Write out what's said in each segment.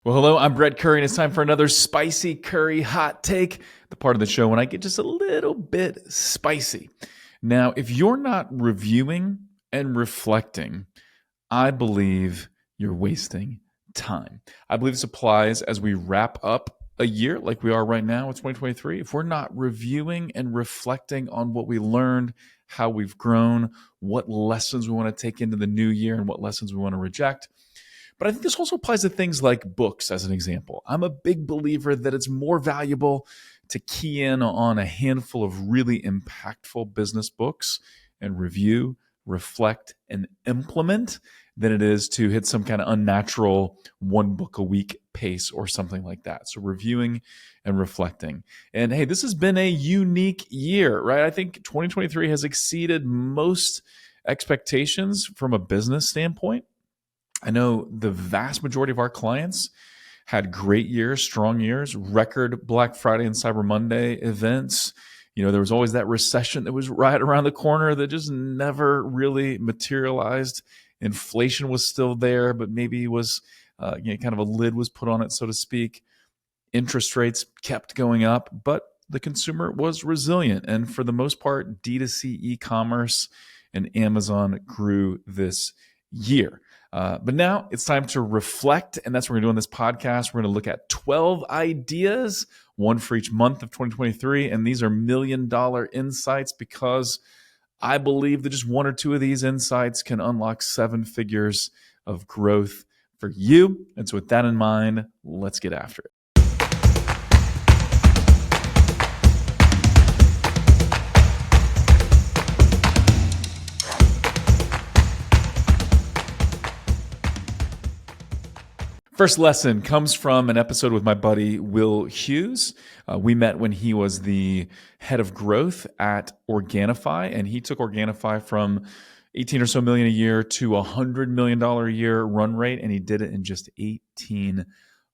Well, hello, I'm Brett Curry, and it's time for another spicy curry hot take, the part of the show when I get just a little bit spicy. Now, if you're not reviewing and reflecting, I believe you're wasting time. I believe this applies as we wrap up a year like we are right now, it's 2023. If we're not reviewing and reflecting on what we learned, how we've grown, what lessons we want to take into the new year, and what lessons we want to reject, but I think this also applies to things like books, as an example. I'm a big believer that it's more valuable to key in on a handful of really impactful business books and review, reflect, and implement than it is to hit some kind of unnatural one book a week pace or something like that. So reviewing and reflecting. And hey, this has been a unique year, right? I think 2023 has exceeded most expectations from a business standpoint. I know the vast majority of our clients had great years, strong years, record Black Friday and Cyber Monday events. There was always that recession that was right around the corner that just never really materialized. Inflation was still there, but maybe was kind of a lid was put on it, so to speak. Interest rates kept going up, but the consumer was resilient. And for the most part, D2C e-commerce and Amazon grew this year. But now it's time to reflect, and that's what we're going to do on this podcast. We're going to look at 12 ideas, one for each month of 2023, and these are $1 million insights because I believe that just one or two of these insights can unlock 7 figures of growth for you. And so with that in mind, let's get after it. First lesson comes from an episode with my buddy, Will Hughes. We met when he was the head of growth at Organifi, and he took Organifi from 18 or so million a year to $100 million a year run rate, and he did it in just 18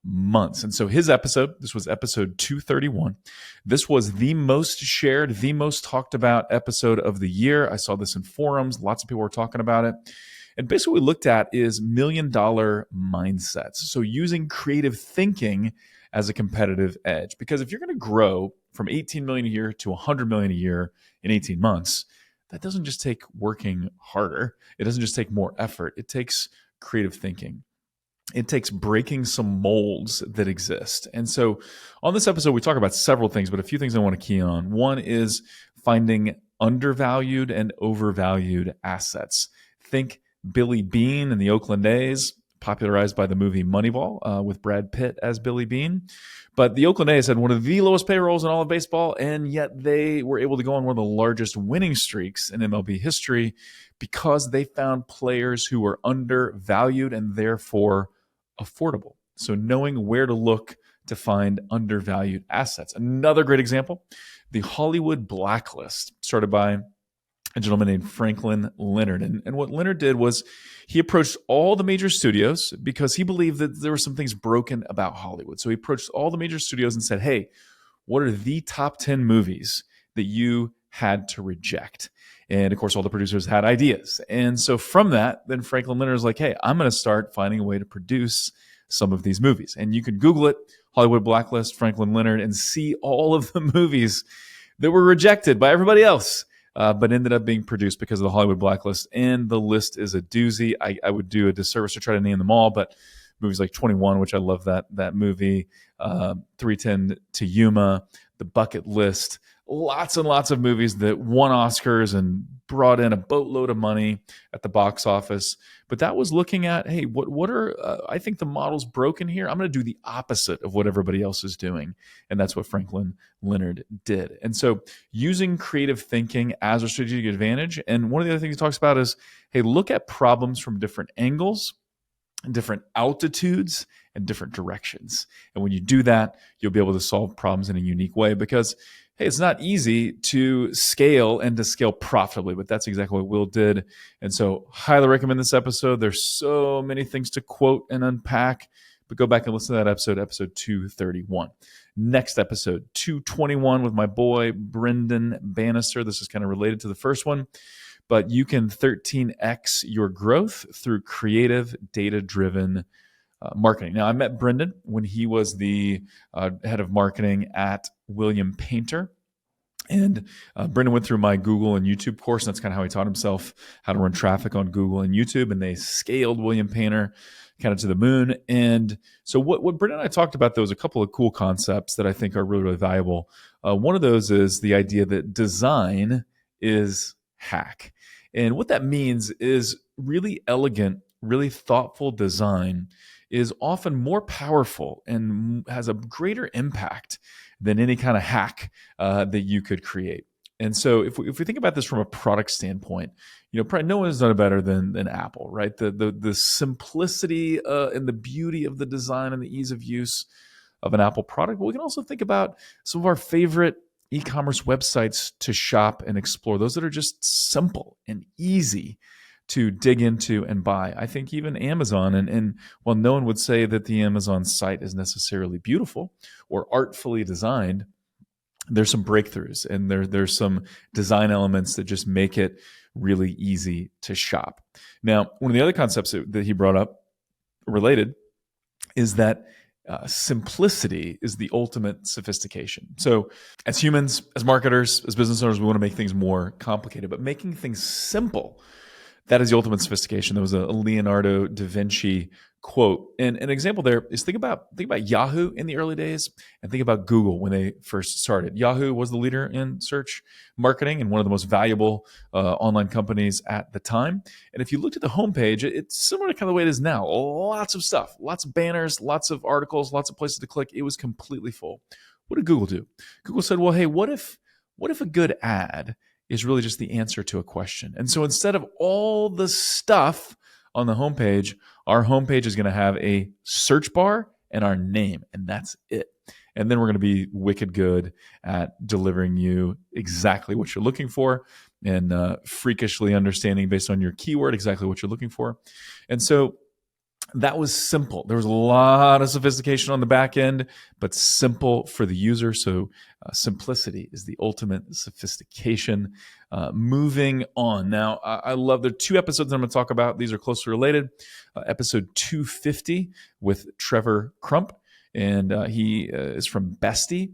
months. And so his episode, this was episode 231. This was the most shared, the most talked about episode of the year. I saw this in forums. Lots of people were talking about it. And basically what we looked at is $1 million mindsets. So using creative thinking as a competitive edge. Because if you're going to grow from 18 million a year to 100 million a year in 18 months, that doesn't just take working harder. It doesn't just take more effort. It takes creative thinking. It takes breaking some molds that exist. And so on this episode, we talk about several things, but a few things I want to key on. One is finding undervalued and overvalued assets. Think Billy Beane and the Oakland A's, popularized by the movie Moneyball with Brad Pitt as Billy Beane. But the Oakland A's had one of the lowest payrolls in all of baseball, and yet they were able to go on one of the largest winning streaks in MLB history because they found players who were undervalued and therefore affordable. So knowing where to look to find undervalued assets. Another great example, the Hollywood blacklist, started by a gentleman named Franklin Leonard. And what Leonard did was he approached all the major studios because he believed that there were some things broken about Hollywood. So he approached all the major studios and said, hey, what are the top 10 movies that you had to reject? And of course, all the producers had ideas. And so from that, then Franklin Leonard was like, hey, I'm going to start finding a way to produce some of these movies. And you can Google it, Hollywood Blacklist, Franklin Leonard, and see all of the movies that were rejected by everybody else. But ended up being produced because of the Hollywood blacklist. And the list is a doozy. I would do a disservice to try to name them all, but movies like 21, which I love that movie, 310 to Yuma, The Bucket List, lots and lots of movies that won Oscars and brought in a boatload of money at the box office. But that was looking at, hey, what are, I think the model's broken here. I'm going to do the opposite of what everybody else is doing. And that's what Franklin Leonard did. And so using creative thinking as a strategic advantage. And one of the other things he talks about is, hey, look at problems from different angles, different altitudes, and different directions. And when you do that, you'll be able to solve problems in a unique way because, hey, it's not easy to scale and to scale profitably, but that's exactly what Will did. And so highly recommend this episode. There's so many things to quote and unpack, but go back and listen to that episode 231. Next episode, 221 with my boy, Brendan Bannister. This is kind of related to the first one, but you can 13x your growth through creative, data-driven marketing. Now, I met Brendan when he was the head of marketing at William Painter. And Brendan went through my Google and YouTube course. And that's kind of how he taught himself how to run traffic on Google and YouTube. And they scaled William Painter kind of to the moon. And so what Brendan and I talked about, there was a couple of cool concepts that I think are really, really valuable. One of those is the idea that design is hack. And what that means is really elegant, really thoughtful design is often more powerful and has a greater impact than any kind of hack that you could create. And so if we think about this from a product standpoint, probably no one has done it better than Apple, right? The simplicity and the beauty of the design and the ease of use of an Apple product. But we can also think about some of our favorite e-commerce websites to shop and explore, those that are just simple and easy to dig into and buy. I think even Amazon, and while no one would say that the Amazon site is necessarily beautiful or artfully designed, there's some breakthroughs and there's some design elements that just make it really easy to shop. Now, one of the other concepts that he brought up related is that simplicity is the ultimate sophistication. So as humans, as marketers, as business owners, we want to make things more complicated, but making things simple, that is the ultimate sophistication. There was a Leonardo da Vinci quote. And an example there is think about Yahoo in the early days and think about Google when they first started. Yahoo was the leader in search marketing and one of the most valuable online companies at the time. And if you looked at the homepage, it's similar to kind of the way it is now. Lots of stuff, lots of banners, lots of articles, lots of places to click. It was completely full. What did Google do? Google said, well, hey, what if a good ad is really just the answer to a question? And so instead of all the stuff on the homepage, our homepage is going to have a search bar and our name, and that's it. And then we're going to be wicked good at delivering you exactly what you're looking for and freakishly understanding based on your keyword exactly what you're looking for. And so that was simple. There was a lot of sophistication on the back end, but simple for the user. So simplicity is the ultimate sophistication. Moving on. Now, I love, there are two episodes that I'm going to talk about. These are closely related. Episode 250 with Trevor Crump, and he is from Bestie.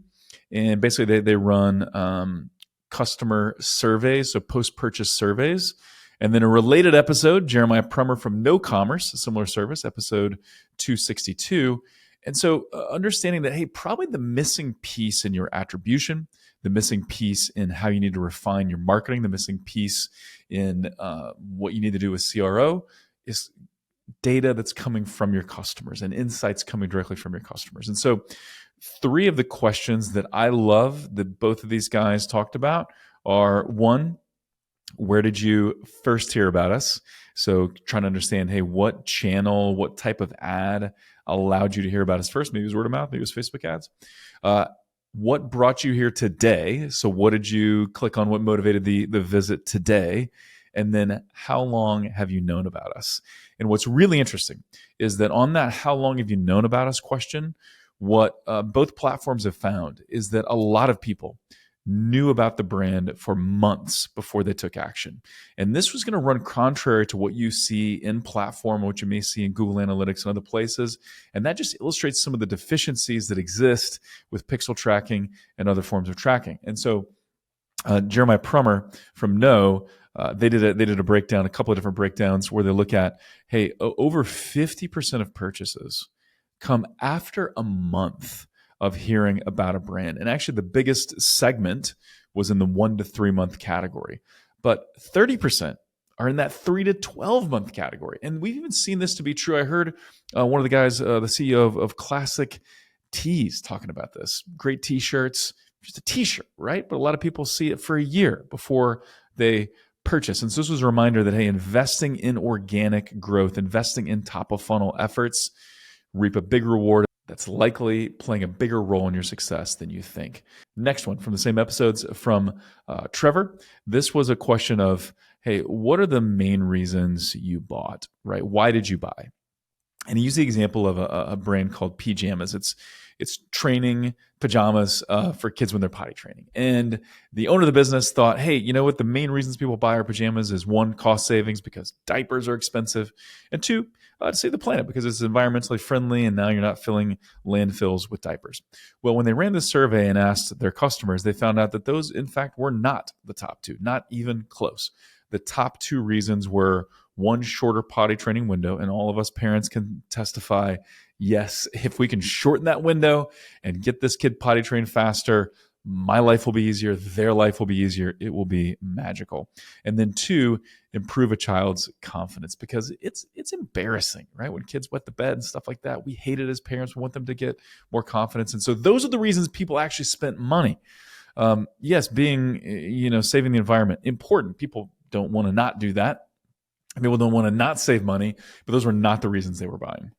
And basically they run customer surveys, so post-purchase surveys. And then a related episode, Jeremiah Prummer from No Commerce, a similar service, episode 262. And so understanding that, hey, probably the missing piece in your attribution, the missing piece in how you need to refine your marketing, the missing piece in what you need to do with CRO is data that's coming from your customers and insights coming directly from your customers. And so three of the questions that I love that both of these guys talked about are, one, where did you first hear about us? So trying to understand, hey, what channel, what type of ad allowed you to hear about us first? Maybe it was word of mouth, maybe it was Facebook ads. What brought you here today? So what did you click on? What motivated the visit today? And then how long have you known about us? And what's really interesting is that on that how long have you known about us question, what both platforms have found is that a lot of people knew about the brand for months before they took action. And this was going to run contrary to what you see in platform, what you may see in Google Analytics and other places. And that just illustrates some of the deficiencies that exist with pixel tracking and other forms of tracking. And so Jeremiah Prummer from No, they did a breakdown, a couple of different breakdowns where they look at, hey, over 50% of purchases come after a month of hearing about a brand. And actually the biggest segment was in the 1 to 3 month category. But 30% are in that 3 to 12 month category. And we've even seen this to be true. I heard one of the guys, the CEO of Classic Tees, talking about this. Great t-shirts, just a t-shirt, right? But a lot of people see it for a year before they purchase. And so this was a reminder that, hey, investing in organic growth, investing in top of funnel efforts, reap a big reward that's likely playing a bigger role in your success than you think. Next one from the same episodes from Trevor. This was a question of, hey, what are the main reasons you bought, right? Why did you buy? And he used the example of a brand called Pajamas. It's training pajamas for kids when they're potty training. And the owner of the business thought, hey, you know what? The main reasons people buy our pajamas is one, cost savings because diapers are expensive, and two, to save the planet because it's environmentally friendly, and now you're not filling landfills with diapers. Well, when they ran this survey and asked their customers, they found out that those, in fact, were not the top two, not even close. The top two reasons were one, shorter potty training window, and all of us parents can testify, yes, if we can shorten that window and get this kid potty trained faster, my life will be easier, their life will be easier, it will be magical. And then two, improve a child's confidence, because it's embarrassing, right? When kids wet the bed and stuff like that, we hate it as parents. We want them to get more confidence. And so those are the reasons people actually spent money. Yes, being, saving the environment, important. People don't want to not do that. People don't want to not save money, but those were not the reasons they were buying.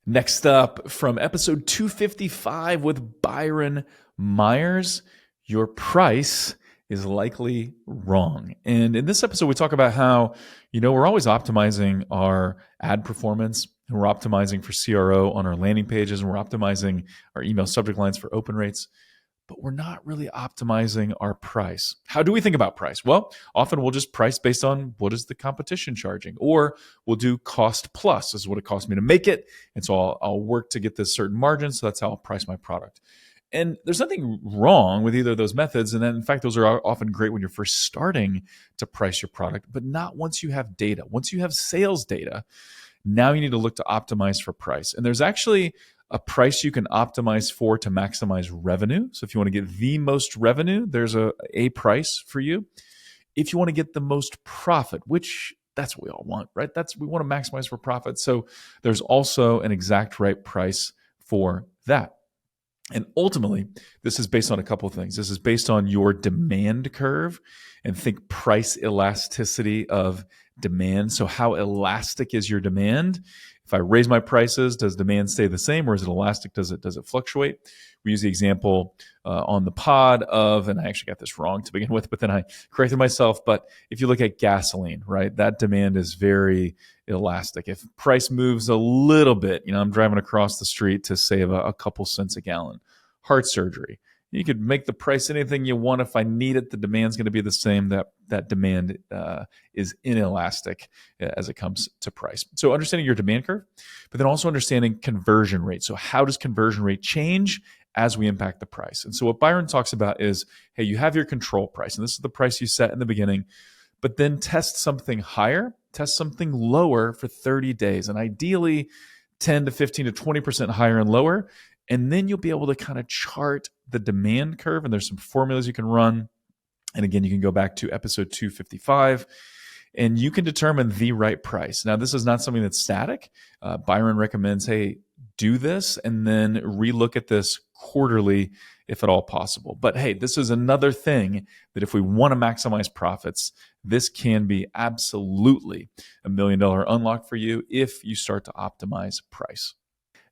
Next up, from episode 255 with Byron Myers, your price is likely wrong. And in this episode, we talk about how, we're always optimizing our ad performance, and we're optimizing for CRO on our landing pages, and we're optimizing our email subject lines for open rates, but we're not really optimizing our price. How do we think about price? Well, often we'll just price based on what is the competition charging, or we'll do cost plus. This is what it costs me to make it, and so I'll work to get this certain margin, so that's how I'll price my product. And there's nothing wrong with either of those methods. And then, in fact, those are often great when you're first starting to price your product, but not once you have data. Once you have sales data, now you need to look to optimize for price. And there's actually a price you can optimize for to maximize revenue. So if you want to get the most revenue, there's a price for you. If you want to get the most profit, which that's what we all want, right? We want to maximize for profit. So there's also an exact right price for that. And ultimately, this is based on a couple of things. This is based on your demand curve, and think price elasticity of demand. So how elastic is your demand? If I raise my prices, does demand stay the same, or is it elastic? Does it fluctuate? We use the example on the pod of, and I actually got this wrong to begin with, but then I corrected myself. But if you look at gasoline, right, that demand is very elastic. If price moves a little bit, I'm driving across the street to save a couple cents a gallon. Heart surgery, you could make the price anything you want. If I need it, the demand's going to be the same. That demand is inelastic as it comes to price. So understanding your demand curve, but then also understanding conversion rate. So how does conversion rate change as we impact the price? And so what Byron talks about is, hey, you have your control price, and this is the price you set in the beginning, but then test something higher, test something lower for 30 days, and ideally 10 to 15 to 20% higher and lower. And then you'll be able to kind of chart the demand curve. And there's some formulas you can run. And again, you can go back to episode 255 and you can determine the right price. Now, this is not something that's static. Byron recommends, hey, do this and then relook at this quarterly if at all possible. But hey, this is another thing that if we want to maximize profits, this can be absolutely $1 million unlock for you if you start to optimize price.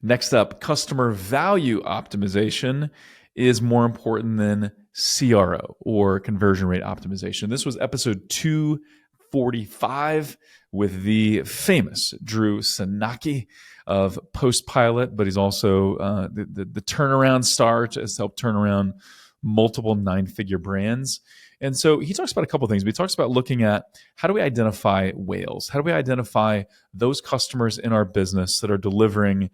Next up, customer value optimization is more important than CRO, or conversion rate optimization. This was episode 245 with the famous Drew Sanaki of Postpilot, but he's also the turnaround star to help turn around multiple 9-figure brands. And so he talks about a couple of things, but he talks about looking at how do we identify whales? How do we identify those customers in our business that are delivering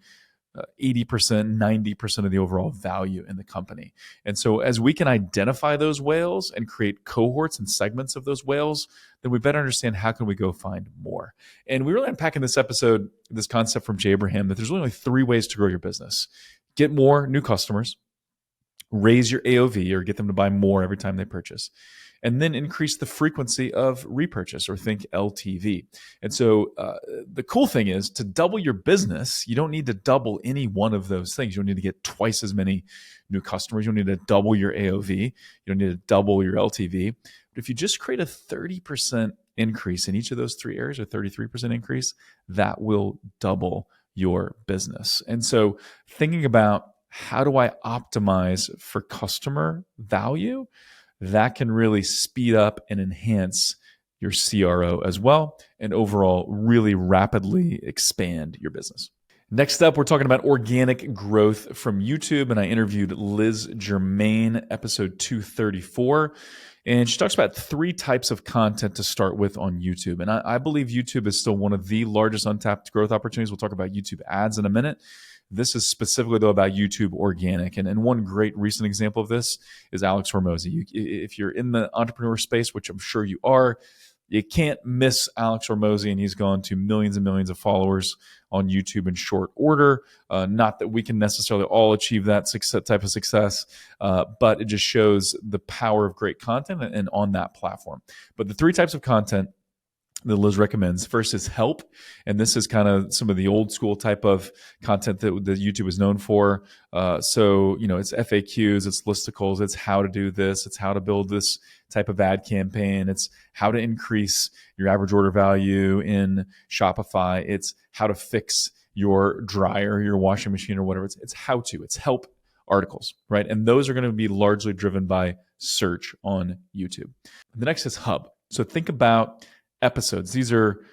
80%, 90% of the overall value in the company? And so as we can identify those whales and create cohorts and segments of those whales, then we better understand how can we go find more. And we really unpack in this episode this concept from Jay Abraham that there's only 3 ways to grow your business. Get more new customers, raise your AOV or get them to buy more every time they purchase, and then increase the frequency of repurchase, or think LTV. And so the cool thing is, to double your business, you don't need to double any one of those things. You don't need to get twice as many new customers. You don't need to double your AOV. You don't need to double your LTV. But if you just create a 30% increase in each of those 3 areas, or 33% increase, that will double your business. And so thinking about how do I optimize for customer value, that can really speed up and enhance your CRO as well, and overall really rapidly expand your business. Next up, we're talking about organic growth from YouTube, and I interviewed Liz Germain, episode 234. And she talks about 3 types of content to start with on YouTube. And I believe YouTube is still one of the largest untapped growth opportunities. We'll talk about YouTube ads in a minute. This is specifically, though, about YouTube organic. And one great recent example of this is Alex Hormozi. If you're in the entrepreneur space, which I'm sure you are, you can't miss Alex Hormozi, and he's gone to millions and millions of followers on YouTube in short order. Not that we can necessarily all achieve that type of success, but it just shows the power of great content and on that platform. But the 3 types of content that Liz recommends. First is help, and this is kind of some of the old school type of content that YouTube is known for. So, it's FAQs, it's listicles, it's how to do this, it's how to build this type of ad campaign, it's how to increase your average order value in Shopify, it's how to fix your dryer, your washing machine, or whatever. It's help articles, right? And those are going to be largely driven by search on YouTube. The next is hub. So think about episodes. These are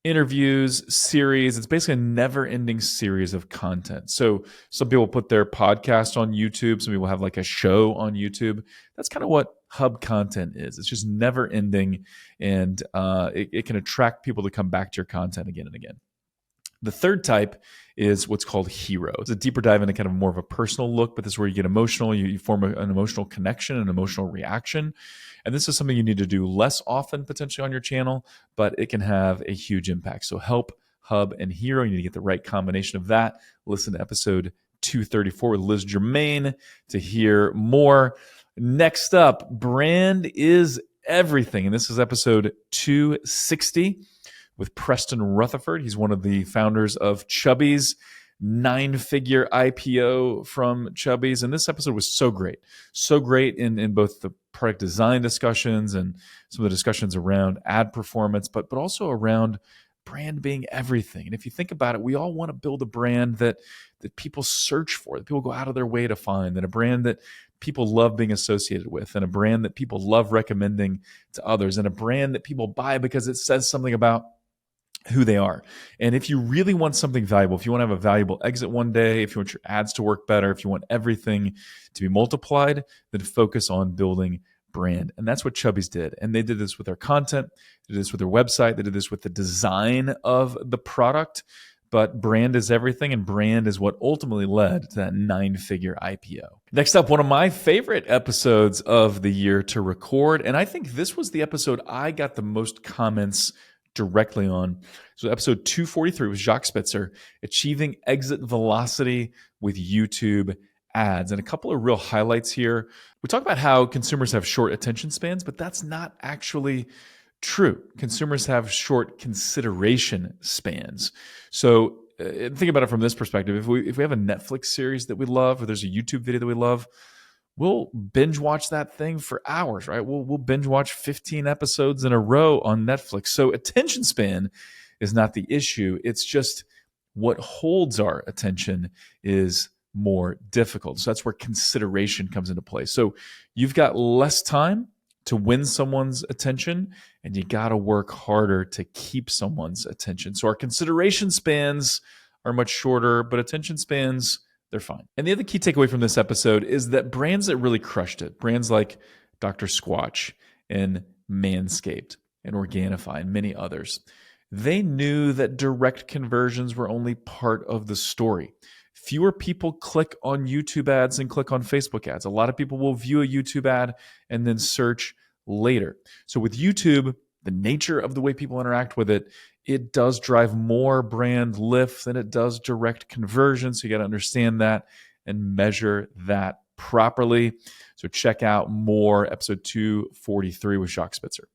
interviews, series. It's basically a never-ending series of content. So some people put their podcast on YouTube. Some people have like a show on YouTube. That's kind of what hub content is. It's just never-ending, and it can attract people to come back to your content again and again. The third type is what's called hero. It's a deeper dive into kind of more of a personal look, but this is where you get emotional. You form an emotional connection, an emotional reaction. And this is something you need to do less often potentially on your channel, but it can have a huge impact. So help, hub, and hero, you need to get the right combination of that. Listen to episode 234 with Liz Germain to hear more. Next up, brand is everything. And this is episode 260. With Preston Rutherford. He's one of the founders of Chubbies, 9-figure IPO from Chubbies. And this episode was so great. So great in both the product design discussions and some of the discussions around ad performance, but also around brand being everything. And if you think about it, we all want to build a brand that people search for, that people go out of their way to find, and a brand that people love being associated with, and a brand that people love recommending to others, and a brand that people buy because it says something about who they are. And if you really want something valuable, if you want to have a valuable exit one day, if you want your ads to work better, if you want everything to be multiplied, then focus on building brand. And that's what Chubbies did. And they did this with their content, they did this with their website, they did this with the design of the product. But brand is everything, and brand is what ultimately led to that 9-figure IPO. Next up, one of my favorite episodes of the year to record. And I think this was the episode I got the most comments directly on. So episode 243 was Jacques Spitzer, Achieving Exit Velocity with YouTube Ads. And a couple of real highlights here. We talk about how consumers have short attention spans, but that's not actually true. Consumers have short consideration spans. So think about it from this perspective. If we have a Netflix series that we love, or there's a YouTube video that we love, we'll binge watch that thing for hours, right? We'll binge watch 15 episodes in a row on Netflix. So attention span is not the issue. It's just what holds our attention is more difficult. So that's where consideration comes into play. So you've got less time to win someone's attention, and you got to work harder to keep someone's attention. So our consideration spans are much shorter, but attention spans, they're fine. And the other key takeaway from this episode is that brands that really crushed it, brands like Dr. Squatch and Manscaped and Organifi and many others, they knew that direct conversions were only part of the story. Fewer people click on YouTube ads than click on Facebook ads. A lot of people will view a YouTube ad and then search later. So with YouTube, the nature of the way people interact with it, it does drive more brand lift than it does direct conversion. So you got to understand that and measure that properly. So check out more, episode 243 with Jacques Spitzer.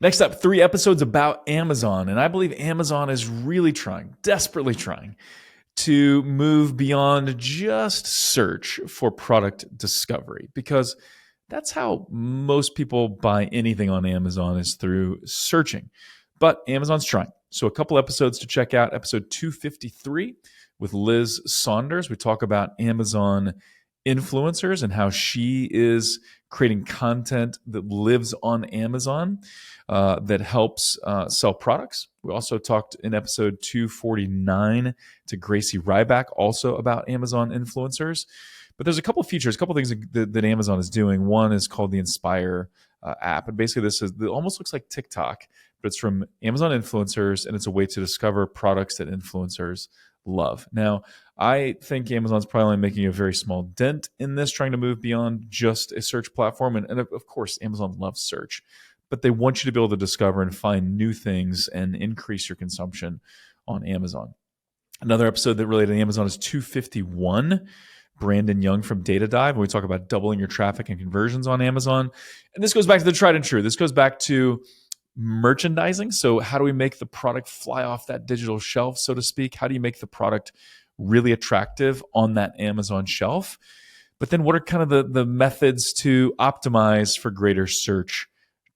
Next up, 3 episodes about Amazon. And I believe Amazon is really trying, desperately trying, to move beyond just search for product discovery, because that's how most people buy anything on Amazon, is through searching. But Amazon's trying. So a couple episodes to check out. Episode 253 with Liz Saunders. We talk about Amazon influencers and how she is creating content that lives on Amazon that helps sell products. We also talked in episode 249 to Gracie Ryback also about Amazon influencers. But there's a couple features, a couple things that Amazon is doing. One is called the Inspire app. And basically it almost looks like TikTok, but it's from Amazon influencers, and it's a way to discover products that influencers love. Now, I think Amazon's probably making a very small dent in this, trying to move beyond just a search platform. And of course, Amazon loves search, but they want you to be able to discover and find new things and increase your consumption on Amazon. Another episode that related to Amazon is 251. Brandon Young from Data Dive, and we talk about doubling your traffic and conversions on Amazon. And this goes back to the tried and true. This goes back to merchandising. So how do we make the product fly off that digital shelf, so to speak? How do you make the product really attractive on that Amazon shelf? But then what are kind of the methods to optimize for greater search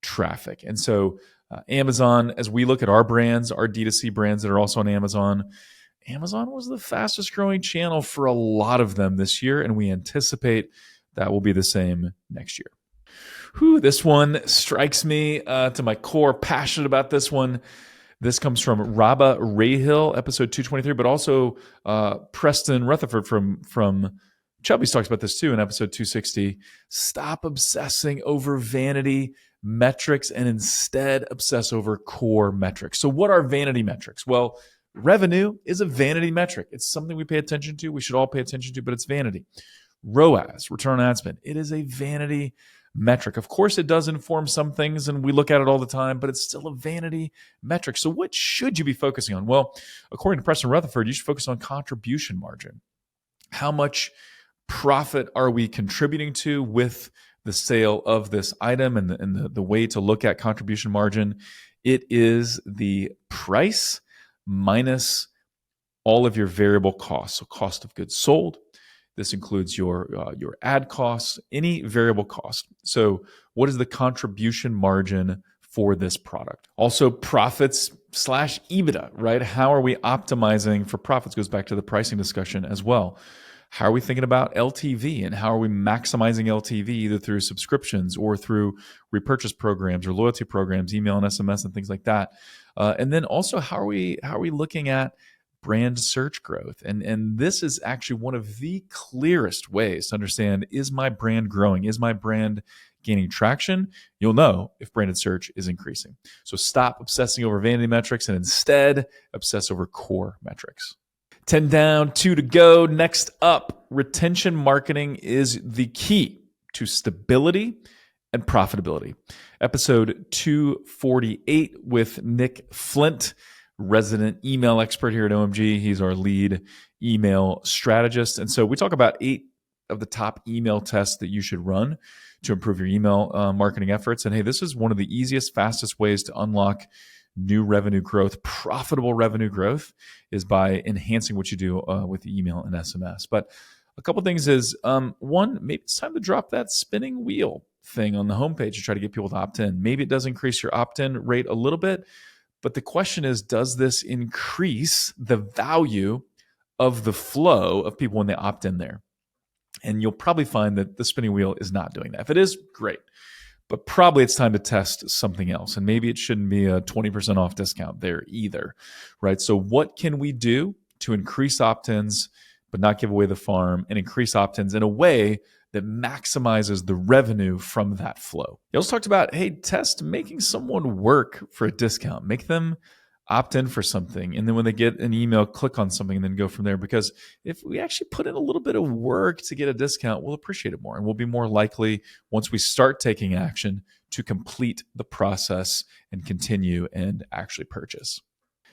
traffic? And so Amazon, as we look at our brands, our D2C brands that are also on Amazon was the fastest growing channel for a lot of them this year, and we anticipate that will be the same next year. This one strikes me to my core, passionate about this one. This comes from Rabba Rayhill, episode 223, but also Preston Rutherford from Chubby's talks about this too in episode 260. Stop obsessing over vanity metrics and instead obsess over core metrics. So what are vanity metrics? Well, revenue is a vanity metric. It's something we pay attention to. We should all pay attention to, but it's vanity. ROAS, return on ad spend, it is a vanity metric. Of course, it does inform some things, and we look at it all the time, but it's still a vanity metric. So what should you be focusing on? Well, according to Preston Rutherford, you should focus on contribution margin. How much profit are we contributing to with the sale of this item? And the way to look at contribution margin, it is the price minus all of your variable costs. So cost of goods sold. This includes your ad costs, any variable cost. So what is the contribution margin for this product? Also profits / EBITDA, right? How are we optimizing for profits? Goes back to the pricing discussion as well. How are we thinking about LTV, and how are we maximizing LTV either through subscriptions or through repurchase programs or loyalty programs, email and SMS and things like that? And then also, how are we looking at brand search growth? And this is actually one of the clearest ways to understand, is my brand growing? Is my brand gaining traction? You'll know if branded search is increasing. So stop obsessing over vanity metrics and instead obsess over core metrics. 10 down, 2 to go. Next up, retention marketing is the key to stability and profitability. Episode 248 with Nick Flint, resident email expert here at OMG. He's our lead email strategist. And so we talk about 8 of the top email tests that you should run to improve your email marketing efforts. And hey, this is one of the easiest, fastest ways to unlock new revenue growth. Profitable revenue growth is by enhancing what you do with email and SMS. But a couple things is, one, maybe it's time to drop that spinning wheel thing on the homepage to try to get people to opt in. Maybe it does increase your opt-in rate a little bit, but the question is, does this increase the value of the flow of people when they opt in there? And you'll probably find that the spinning wheel is not doing that. If it is, great. But probably it's time to test something else. And maybe it shouldn't be a 20% off discount there either, right? So what can we do to increase opt-ins, but not give away the farm, and increase opt-ins in a way that maximizes the revenue from that flow? You also talked about, hey, test making someone work for a discount. Make them opt in for something, and then when they get an email, click on something and then go from there. Because if we actually put in a little bit of work to get a discount, we'll appreciate it more, and we'll be more likely, once we start taking action, to complete the process and continue and actually purchase.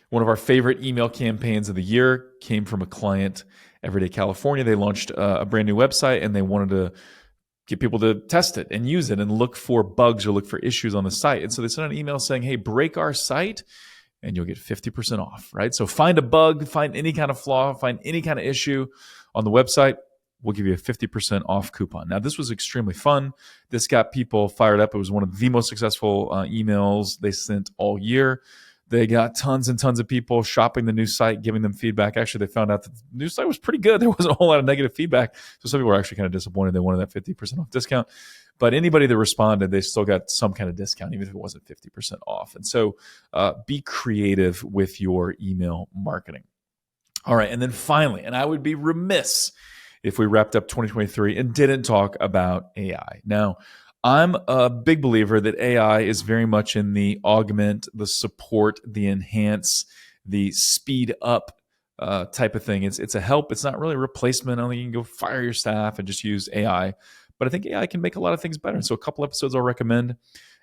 One of our favorite email campaigns of the year came from a client, Everyday California. They launched a brand new website, and they wanted to get people to test it and use it and look for bugs or look for issues on the site. And so they sent an email saying, hey, break our site and you'll get 50% off, right? So find a bug, find any kind of flaw, find any kind of issue on the website. We'll give you a 50% off coupon. Now, this was extremely fun. This got people fired up. It was one of the most successful emails they sent all year. They got tons and tons of people shopping the new site, giving them feedback. Actually, they found out that the new site was pretty good. There wasn't a whole lot of negative feedback. So some people were actually kind of disappointed they wanted that 50% off discount. But anybody that responded, they still got some kind of discount, even if it wasn't 50% off. And so be creative with your email marketing. All right. And then finally, and I would be remiss if we wrapped up 2023 and didn't talk about AI. Now, I'm a big believer that AI is very much in the augment, the support, the enhance, the speed up type of thing. It's a help. It's not really a replacement. Only you can go fire your staff and just use AI. But I think AI can make a lot of things better. And so a couple episodes I'll recommend.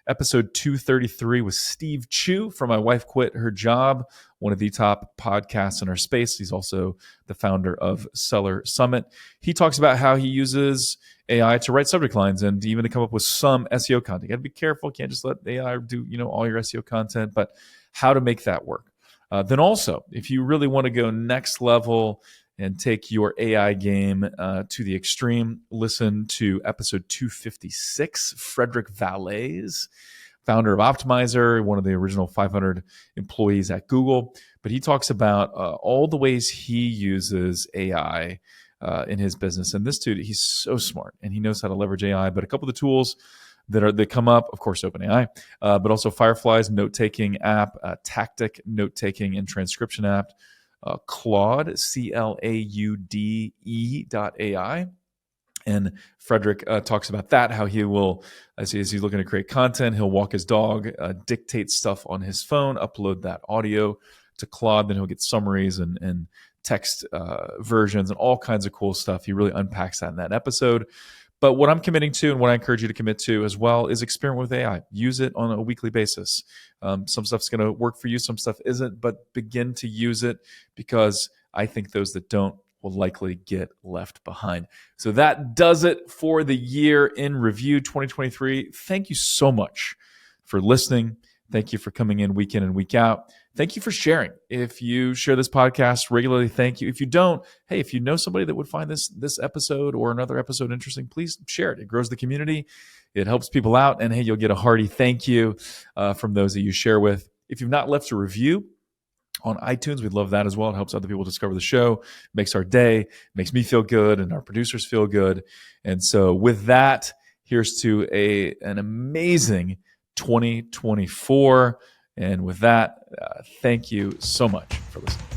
Episode 233 with Steve Chu from My Wife Quit Her Job, one of the top podcasts in our space. He's also the founder of Seller Summit. He talks about how he uses AI to write subject lines and even to come up with some SEO content. You got to be careful. You can't just let AI do all your SEO content, but how to make that work. Then also, if you really want to go next level and take your AI game to the extreme, listen to episode 256, Frederick Valles, founder of Optimizer, one of the original 500 employees at Google. But he talks about all the ways he uses AI in his business. And this dude, he's so smart and he knows how to leverage AI. But a couple of the tools that come up, of course, OpenAI, but also Firefly's note-taking app, Tactic note-taking and transcription app, Claude, CLAUDE.ai. And Frederick talks about that, how he will, as he's looking to create content, he'll walk his dog, dictate stuff on his phone, upload that audio to Claude, then he'll get summaries and text versions and all kinds of cool stuff. He really unpacks that in that episode. But what I'm committing to and what I encourage you to commit to as well is experiment with AI. Use it on a weekly basis. Some stuff's going to work for you, some stuff isn't, but begin to use it because I think those that don't will likely get left behind. So that does it for the year in review 2023. Thank you so much for listening. Thank you for coming in week and week out. Thank you for sharing. If you share this podcast regularly, thank you. If you don't, hey, if you know somebody that would find this episode or another episode interesting, please share it. It grows the community. It helps people out. And hey, you'll get a hearty thank you from those that you share with. If you've not left a review on iTunes, we'd love that as well. It helps other people discover the show, makes our day, makes me feel good, and our producers feel good. And so with that, here's to an amazing 2024. And with that, thank you so much for listening.